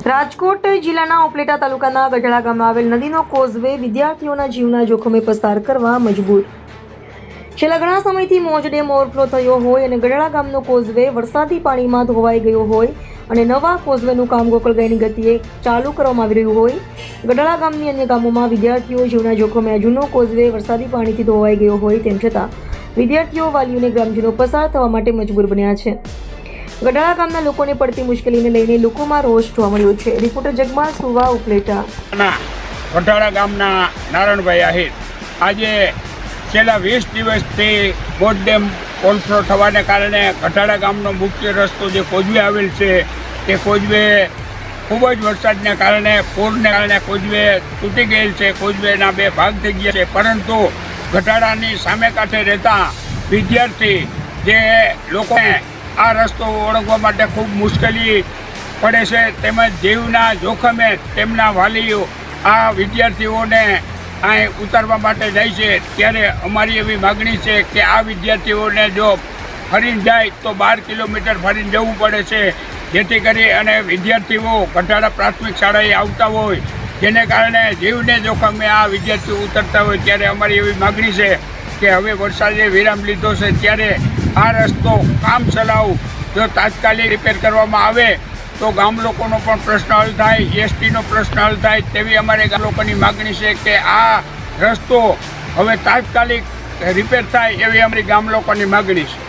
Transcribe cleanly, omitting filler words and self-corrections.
રાજકોટ જિલ્લાના ઉપલેટા તાલુકાના ગઢડા ગામમાં આવેલ નદીનો કોઝવે વિદ્યાર્થીઓના જીવના જોખમે પસાર કરવા મજબૂર. છેલ્લા ઘણા સમયથી મોજ ડેમ ઓવરફ્લો થયો હોય અને ગઢડા ગામનો કોઝવે વરસાદી પાણીમાં ધોવાઈ ગયો હોય અને નવા કોઝવેનું કામ ગોકળગાયની ગતિએ ચાલુ કરવામાં આવી રહ્યું હોય. ગઢડા ગામની અન્ય ગામોમાં વિદ્યાર્થીઓ જીવના જોખમે આ જૂનો કોઝવે વરસાદી પાણીથી ધોવાઈ ગયો હોય તેમ છતાં વિદ્યાર્થીઓ, વાલીઓ અને ગ્રામજનો પસાર થવા માટે મજબૂર બન્યા છે. ગઢડા ગામના લોકોને પડતી મુશ્કેલીને લઈને લોકોમાં રોષ જોવા મળ્યો છે. રિપોર્ટર જગમાલ સુવા, ઉપલેટા. ગઢડા ગામના નારાયણભાઈ આહિર આજે છેલ્લા 20 દિવસથી મોજ ડેમ ઓવરફ્લો થવાને કારણે ગઢડા ગામનો મુખ્ય રસ્તો જે કોઝવે આવેલ છે તે કોઝવે ખૂબ જ વરસાદને કારણે, પૂરને કારણે કોઝવે તૂટી ગયેલ છે. કોઝવેના 2 ભાગ થઈ ગયા છે, પરંતુ ગઢડાની સામે કાંઠે રહેતા વિદ્યાર્થી જે લોકોને આ રસ્તો ઓળંગવા માટે ખૂબ મુશ્કેલી પડે છે, તેમજ જીવના જોખમે તેમના વાલીઓ આ વિદ્યાર્થીઓને અહીં ઉતારવા માટે જાય છે. ત્યારે અમારી એવી માગણી છે કે આ વિદ્યાર્થીઓને જો ફરીને જાય તો 12 કિલોમીટર ફરીને જવું પડે છે, જેથી કરી અને વિદ્યાર્થીઓ ગઢડા પ્રાથમિક શાળાએ આવતા હોય, જેને કારણે જીવને જોખમે આ વિદ્યાર્થીઓ ઉતરતા હોય. ત્યારે અમારી એવી માગણી છે કે હવે વરસાદે વિરામ લીધો છે, ત્યારે આ રસ્તો કામ ચલાવ જો તાત્કાલિક રિપેર કરવામાં આવે તો ગામ લોકોનો પણ પ્રશ્ન હલ થાય, એસટીનો પ્રશ્ન હલ થાય. તેવી અમારે ગામ લોકોની માગણી છે કે આ રસ્તો હવે તાત્કાલિક રિપેર થાય એવી અમારી ગામ લોકોની માગણી છે.